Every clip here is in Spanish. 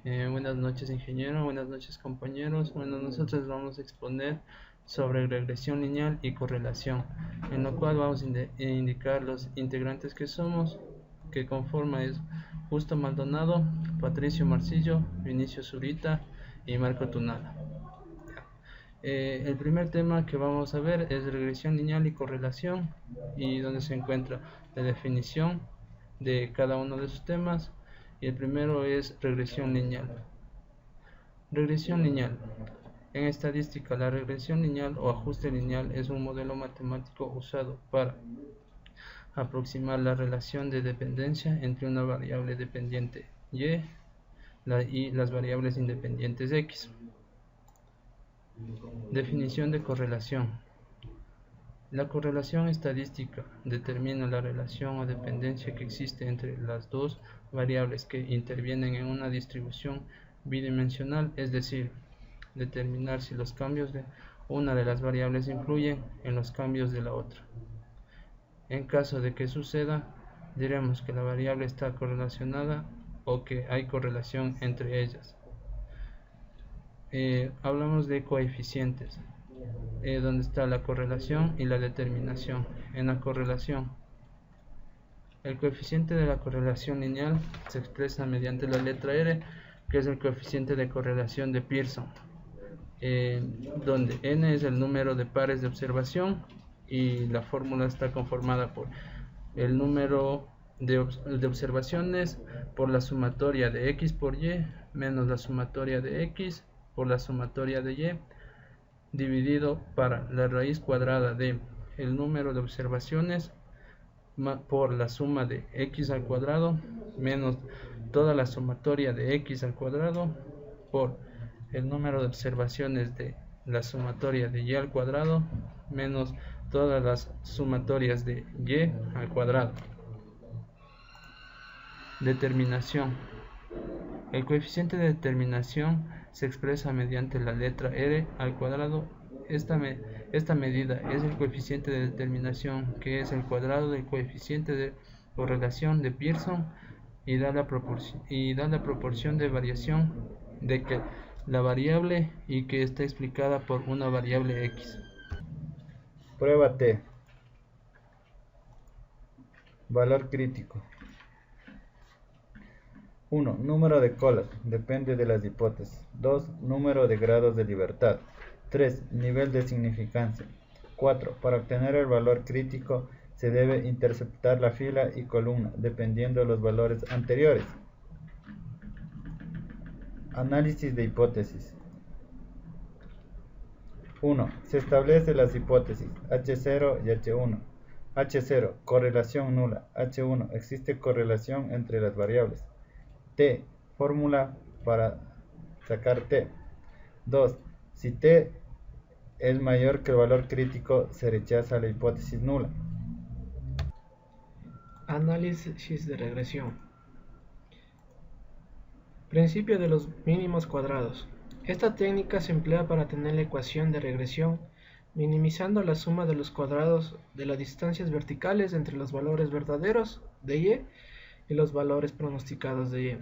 Buenas noches, ingeniero. Buenas noches, compañeros. Bueno, nosotros vamos a exponer sobre regresión lineal y correlación, en lo cual vamos a indicar los integrantes que somos, que conforma es Justo Maldonado, Patricio Marcillo, Vinicio Zurita y Marco Tunala. El primer tema que vamos a ver es regresión lineal y correlación, y donde se encuentra la definición de cada uno de sus temas. Y el primero es regresión lineal. Regresión lineal. En estadística, la regresión lineal o ajuste lineal es un modelo matemático usado para aproximar la relación de dependencia entre una variable dependiente y las variables independientes x. Definición de correlación. La correlación estadística determina la relación o dependencia que existe entre las dos variables que intervienen en una distribución bidimensional, es decir, determinar si los cambios de una de las variables influyen en los cambios de la otra. En caso de que suceda, diremos que la variable está correlacionada o que hay correlación entre ellas. Hablamos de coeficientes, donde está la correlación y la determinación. En la correlación, el coeficiente de la correlación lineal se expresa mediante la letra R, que es el coeficiente de correlación de Pearson, donde n es el número de pares de observación y la fórmula está conformada por el número de observaciones por la sumatoria de x por y menos la sumatoria de x por la sumatoria de y, dividido para la raíz cuadrada de el número de observaciones por la suma de x al cuadrado menos toda la sumatoria de x al cuadrado por el número de observaciones de la sumatoria de y al cuadrado menos todas las sumatorias de y al cuadrado. Determinación. El coeficiente de determinación se expresa mediante la letra R al cuadrado. Esta medida es el coeficiente de determinación, que es el cuadrado del coeficiente de correlación de Pearson, y da la proporción de variación de que la variable y que está explicada por una variable x. Prueba T. Valor crítico. 1. Número de colas, depende de las hipótesis. 2. Número de grados de libertad. 3. Nivel de significancia. 4. Para obtener el valor crítico se debe interceptar la fila y columna, dependiendo de los valores anteriores. Análisis de hipótesis. 1. Se establecen las hipótesis H0 y H1. H0, correlación nula. H1, existe correlación entre las variables. T, fórmula para sacar T. 2. Si T es mayor que el valor crítico, se rechaza la hipótesis nula. Análisis de regresión. Principio de los mínimos cuadrados. Esta técnica se emplea para tener la ecuación de regresión, minimizando la suma de los cuadrados de las distancias verticales entre los valores verdaderos de y los valores pronosticados de y.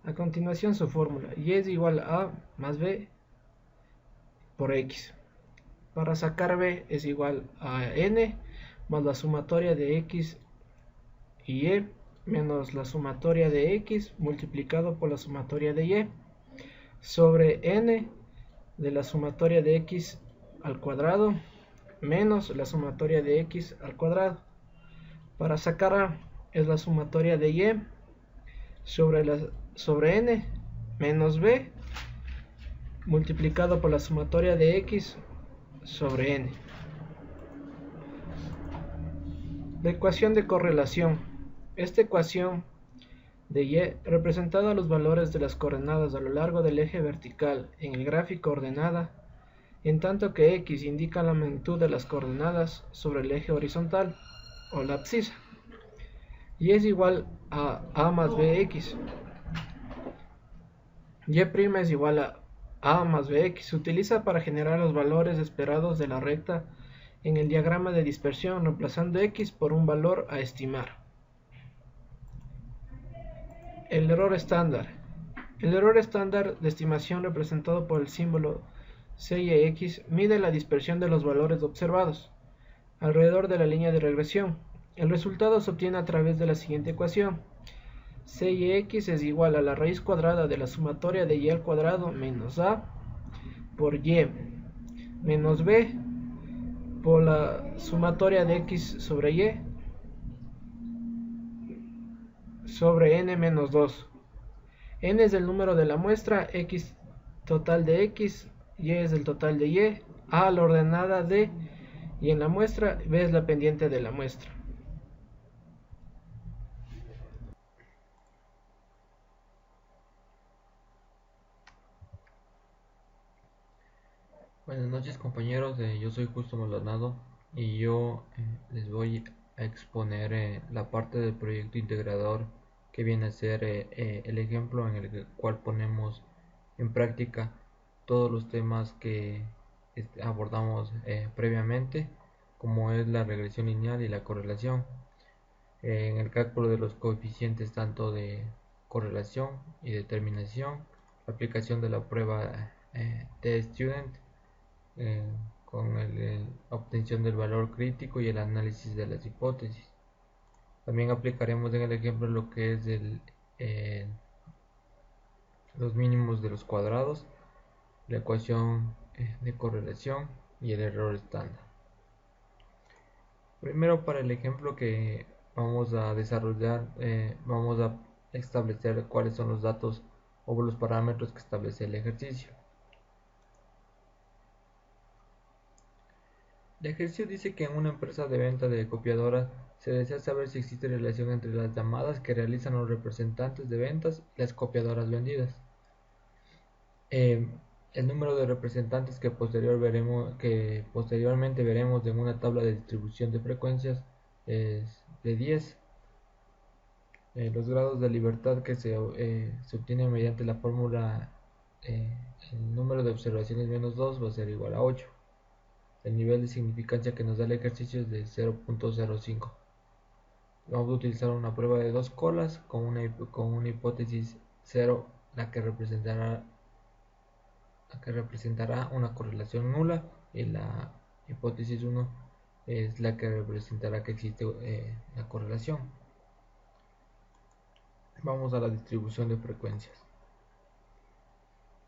A continuación su fórmula, y es igual a más b por x. Para sacar b es igual a n más la sumatoria de x y y menos la sumatoria de x multiplicado por la sumatoria de y sobre n de la sumatoria de x al cuadrado menos la sumatoria de x al cuadrado. Para sacar a es la sumatoria de y sobre n menos b multiplicado por la sumatoria de x sobre n. La ecuación de correlación. Esta ecuación de y representa los valores de las coordenadas a lo largo del eje vertical en el gráfico ordenada, en tanto que x indica la magnitud de las coordenadas sobre el eje horizontal o la abscisa. Y es igual a más bx. Y' es igual a más bx. Se utiliza para generar los valores esperados de la recta en el diagrama de dispersión, reemplazando x por un valor a estimar. El error estándar. El error estándar de estimación representado por el símbolo C y X mide la dispersión de los valores observados alrededor de la línea de regresión. El resultado se obtiene a través de la siguiente ecuación. C y X es igual a la raíz cuadrada de la sumatoria de y al cuadrado menos a por y menos b por la sumatoria de x sobre y sobre n menos 2. N es el número de la muestra, x total de x, y es el total de y, a la ordenada de y en la muestra, b es la pendiente de la muestra. Buenas noches compañeros, yo soy Justo Maldonado y yo les voy a exponer la parte del proyecto integrador que viene a ser el ejemplo en el cual ponemos en práctica todos los temas que abordamos previamente, como es la regresión lineal y la correlación, en el cálculo de los coeficientes tanto de correlación y determinación, la aplicación de la prueba T-Student, con la obtención del valor crítico y el análisis de las hipótesis. También aplicaremos en el ejemplo lo que es los mínimos de los cuadrados, la ecuación de correlación y el error estándar. Primero, para el ejemplo que vamos a desarrollar, vamos a establecer cuáles son los datos o los parámetros que establece el ejercicio. El ejercicio dice que en una empresa de venta de copiadoras se desea saber si existe relación entre las llamadas que realizan los representantes de ventas y las copiadoras vendidas. El número de representantes que posteriormente veremos en una tabla de distribución de frecuencias es de 10. Los grados de libertad que se obtienen mediante la fórmula, el número de observaciones menos 2 va a ser igual a 8. El nivel de significancia que nos da el ejercicio es de 0.05. Vamos a utilizar una prueba de dos colas con una hipótesis 0, la que representará una correlación nula, y la hipótesis 1 es la que representará que existe la correlación. Vamos a la distribución de frecuencias.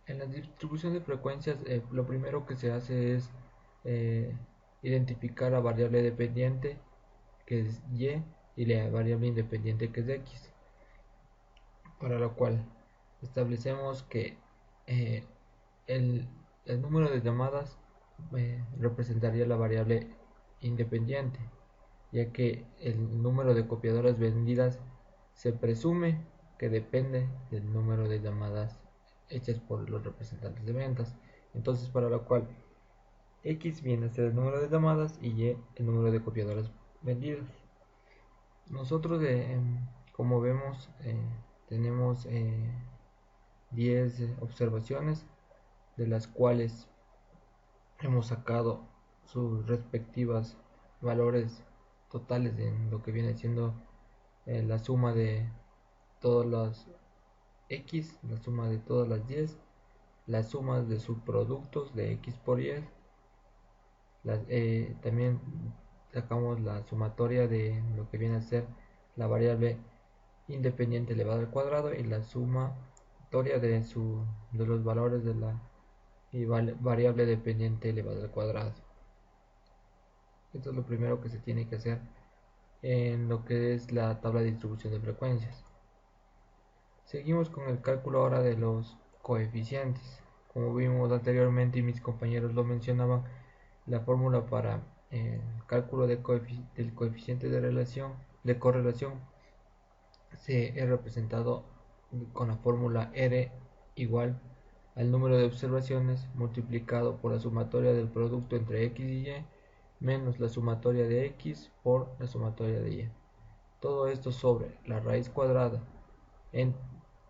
En la distribución de frecuencias, lo primero que se hace es identificar la variable dependiente, que es y la variable independiente, que es x, para lo cual establecemos que el número de llamadas representaría la variable independiente, ya que el número de copiadoras vendidas se presume que depende del número de llamadas hechas por los representantes de ventas. Entonces, para lo cual x viene a ser el número de llamadas y y el número de copiadoras vendidas. Nosotros, como vemos, tenemos 10 observaciones, de las cuales hemos sacado sus respectivas valores totales en lo que viene siendo la suma de todas las x, la suma de todas las 10, las sumas de subproductos de x por y. También sacamos la sumatoria de lo que viene a ser la variable independiente elevada al cuadrado y la sumatoria de los valores de la variable dependiente elevada al cuadrado. Esto es lo primero que se tiene que hacer en lo que es la tabla de distribución de frecuencias. Seguimos con el cálculo ahora de los coeficientes. Como vimos anteriormente y mis compañeros lo mencionaban, la fórmula para el cálculo del coeficiente de correlación se es representado con la fórmula R igual al número de observaciones multiplicado por la sumatoria del producto entre x y y menos la sumatoria de x por la sumatoria de y. Todo esto sobre la raíz cuadrada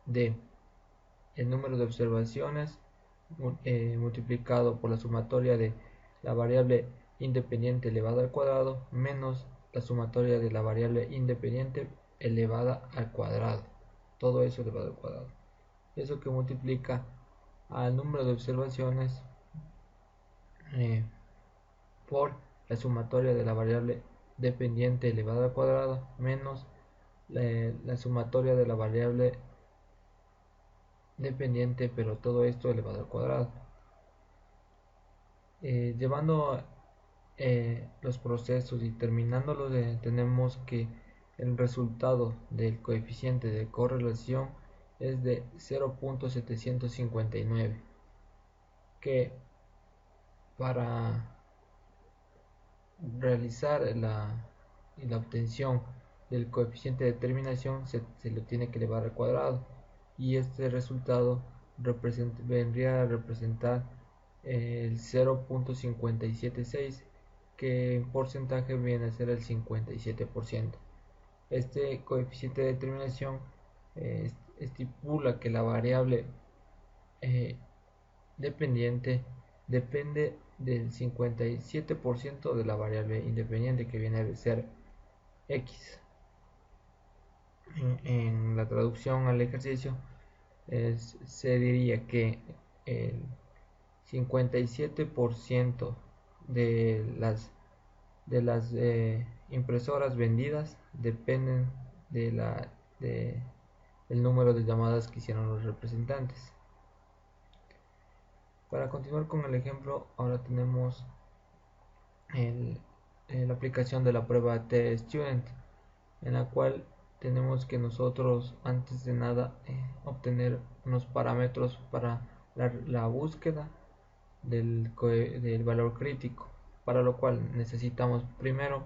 de el número de observaciones multiplicado por la sumatoria de la variable independiente elevada al cuadrado menos la sumatoria de la variable independiente elevada al cuadrado. Todo eso elevado al cuadrado. eso que multiplica al número de observaciones por la sumatoria de la variable dependiente elevada al cuadrado menos la sumatoria de la variable dependiente, pero todo esto elevado al cuadrado. Llevando los procesos y terminándolos, tenemos que el resultado del coeficiente de correlación es de 0.759, que para realizar la obtención del coeficiente de determinación se lo tiene que elevar al cuadrado, y este resultado vendría a representar el 0.576, que en porcentaje viene a ser el 57%. Este coeficiente de determinación estipula que la variable dependiente depende del 57% de la variable independiente, que viene a ser x. En la traducción al ejercicio se diría que el 57% de las impresoras vendidas dependen del número de llamadas que hicieron los representantes. Para continuar con el ejemplo, ahora tenemos la aplicación de la prueba T-Student, en la cual tenemos que nosotros, antes de nada, obtener unos parámetros para la búsqueda del valor crítico, para lo cual necesitamos primero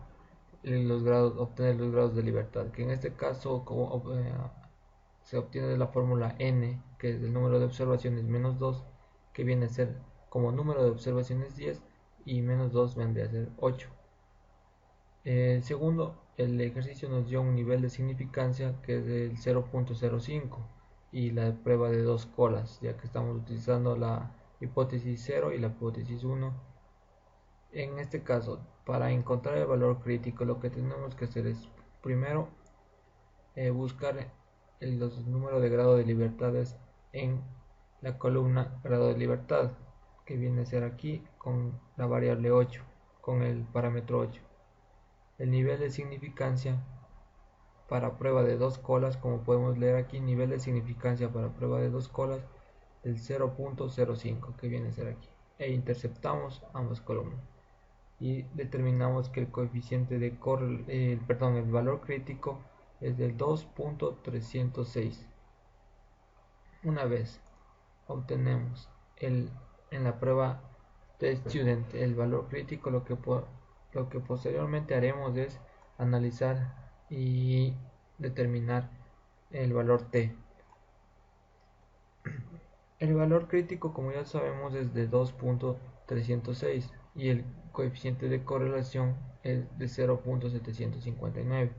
obtener los grados de libertad, que en este caso se obtiene de la fórmula n, que es el número de observaciones menos 2, que viene a ser como número de observaciones 10, y menos 2 vendría a ser 8. Segundo, el ejercicio nos dio un nivel de significancia que es del 0.05 y la prueba de dos colas, ya que estamos utilizando la hipótesis 0 y la hipótesis 1. En este caso, para encontrar el valor crítico, lo que tenemos que hacer es primero buscar los números de grado de libertades en la columna grado de libertad, que viene a ser aquí con la variable 8, con el parámetro 8. El nivel de significancia para prueba de dos colas, como podemos leer aquí, nivel de significancia para prueba de dos colas del 0.05, que viene a ser aquí, e interceptamos ambas columnas y determinamos que el coeficiente de el valor crítico es del 2.306. Una vez obtenemos en la prueba de Student el valor crítico, lo que posteriormente haremos es analizar y determinar el valor t. El valor crítico, como ya sabemos, es de 2.306 y el coeficiente de correlación es de 0.759.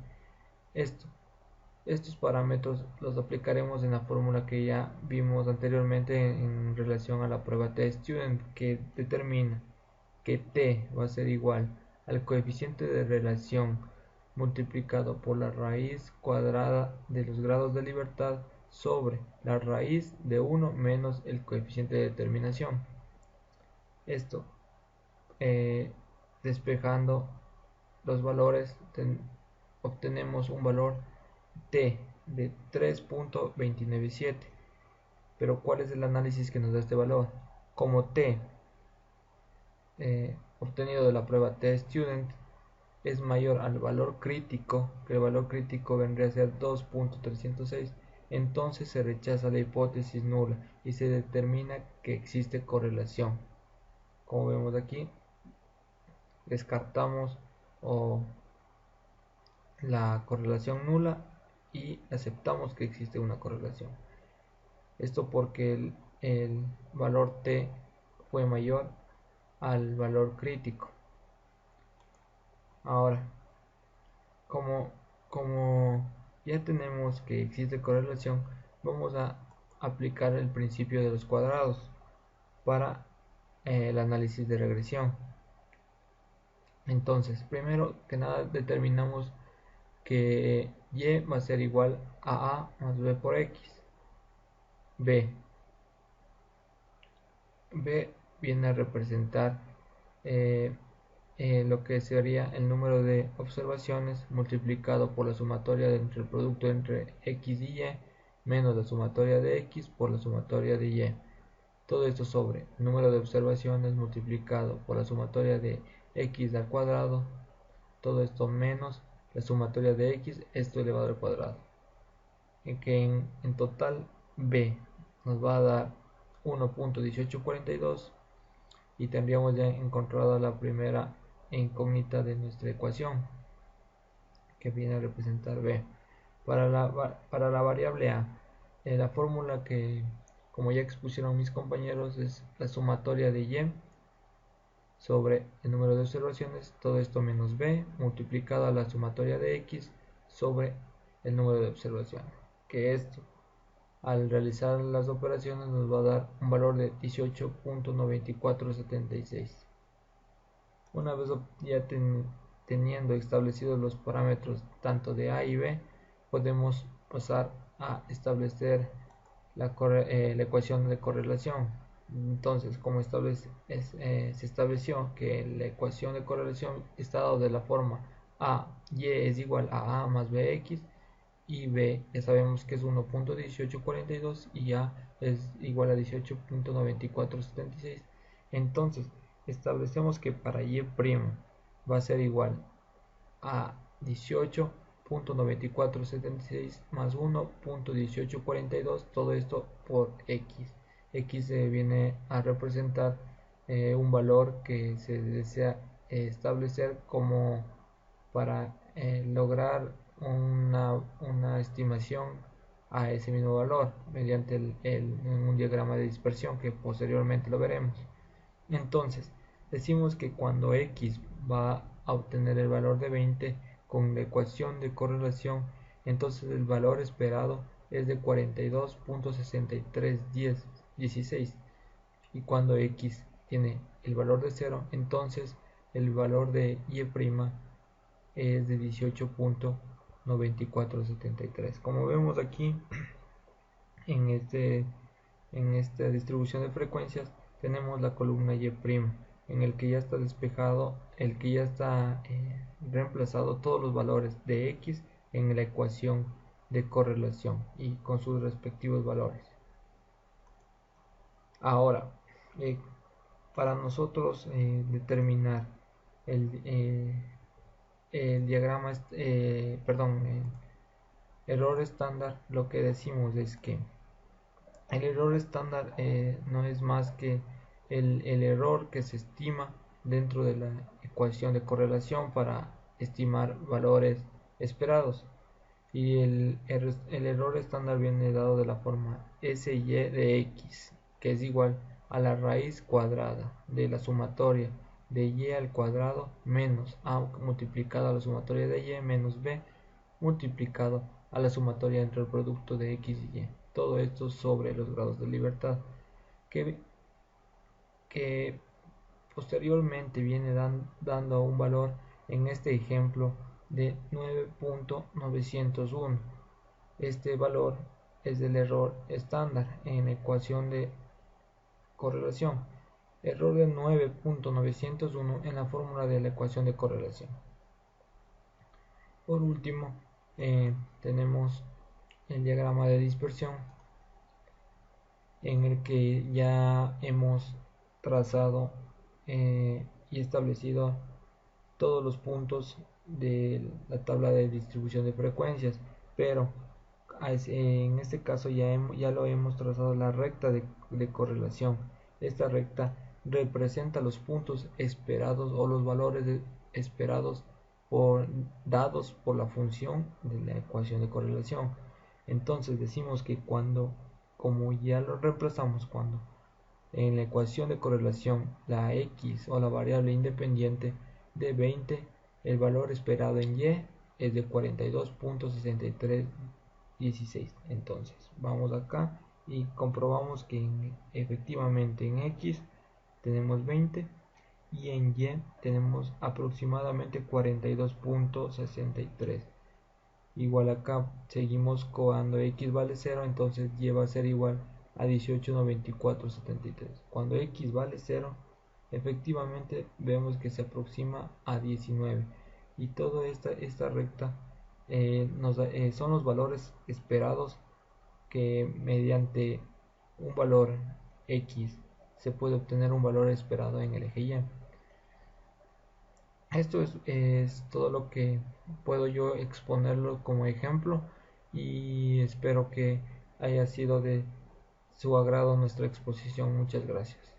Estos parámetros los aplicaremos en la fórmula que ya vimos anteriormente en relación a la prueba T-Student, que determina que t va a ser igual al coeficiente de relación multiplicado por la raíz cuadrada de los grados de libertad sobre la raíz de 1 menos el coeficiente de determinación. Esto, despejando los valores, obtenemos un valor t de 3.297. Pero ¿cuál es el análisis que nos da este valor? Como t obtenido de la prueba T-Student es mayor al valor crítico, que el valor crítico vendría a ser 2.306, entonces se rechaza la hipótesis nula y se determina que existe correlación. Como vemos aquí, descartamos la correlación nula y aceptamos que existe una correlación. Esto porque el valor t fue mayor al valor crítico. Ahora, como ya tenemos que existe correlación, vamos a aplicar el principio de los cuadrados para el análisis de regresión. Entonces, primero que nada determinamos que y va a ser igual a más b por x, B. B viene a representar lo que sería el número de observaciones multiplicado por la sumatoria entre el producto entre x y y menos la sumatoria de x por la sumatoria de y. Todo esto sobre el número de observaciones multiplicado por la sumatoria de x al cuadrado, todo esto menos la sumatoria de x, esto elevado al cuadrado. Que en total B nos va a dar 1.1842 y tendríamos ya encontrado la primera incógnita de nuestra ecuación, que viene a representar B. Para la variable A, la fórmula que, como ya expusieron mis compañeros, es la sumatoria de y sobre el número de observaciones, todo esto menos b, multiplicado a la sumatoria de x sobre el número de observaciones, que esto, al realizar las operaciones, nos va a dar un valor de 18.9476. Una vez ya teniendo establecidos los parámetros tanto de A y B, podemos pasar a establecer la ecuación de correlación. Entonces, como se estableció que la ecuación de correlación está dado de la forma A, Y es igual a A más BX, y B ya sabemos que es 1.1842 y A es igual a 18.9476. Entonces, establecemos que para Y' va a ser igual a 18.9476 más 1.1842, todo esto por x. X viene a representar un valor que se desea establecer como para lograr una estimación a ese mismo valor mediante un diagrama de dispersión que posteriormente lo veremos. Entonces, decimos que cuando x va a obtener el valor de 20 con la ecuación de correlación, entonces el valor esperado es de 42.6316, y cuando x tiene el valor de 0, entonces el valor de y' es de 18.9473. Como vemos aquí en esta distribución de frecuencias, tenemos la columna y' en el que ya está despejado, el que ya está reemplazado todos los valores de x en la ecuación de correlación y con sus respectivos valores. Ahora, para nosotros determinar el diagrama, error estándar, lo que decimos es que el error estándar no es más que el error que se estima dentro de la ecuación de correlación para estimar valores esperados, y el error estándar viene dado de la forma SY de x, que es igual a la raíz cuadrada de la sumatoria de y al cuadrado menos a multiplicado a la sumatoria de y menos b multiplicado a la sumatoria entre el producto de x y y. Todo esto sobre los grados de libertad, que posteriormente viene dando un valor en este ejemplo de 9.901. Este valor es el error estándar en ecuación de correlación. Error de 9.901 en la fórmula de la ecuación de correlación. Por último, tenemos el diagrama de dispersión, en el que ya hemos trazado y establecido todos los puntos de la tabla de distribución de frecuencias, pero en este caso ya lo hemos trazado la recta de correlación. Esta recta representa los puntos esperados o los valores esperados dados por la función de la ecuación de correlación. Entonces decimos que como ya lo reemplazamos, cuando en la ecuación de correlación la x o la variable independiente de 20, el valor esperado en y es de 42.6316. entonces vamos acá y comprobamos que efectivamente en x tenemos 20 y en y tenemos aproximadamente 42.63. Igual acá seguimos cuando x vale 0, entonces y va a ser igual a 18,9473. Cuando x vale 0, efectivamente vemos que se aproxima a 19, y toda esta recta son los valores esperados que mediante un valor x se puede obtener un valor esperado en el eje y. Esto es todo lo que puedo yo exponerlo como ejemplo, y espero que haya sido de su agrado nuestra exposición. Muchas gracias.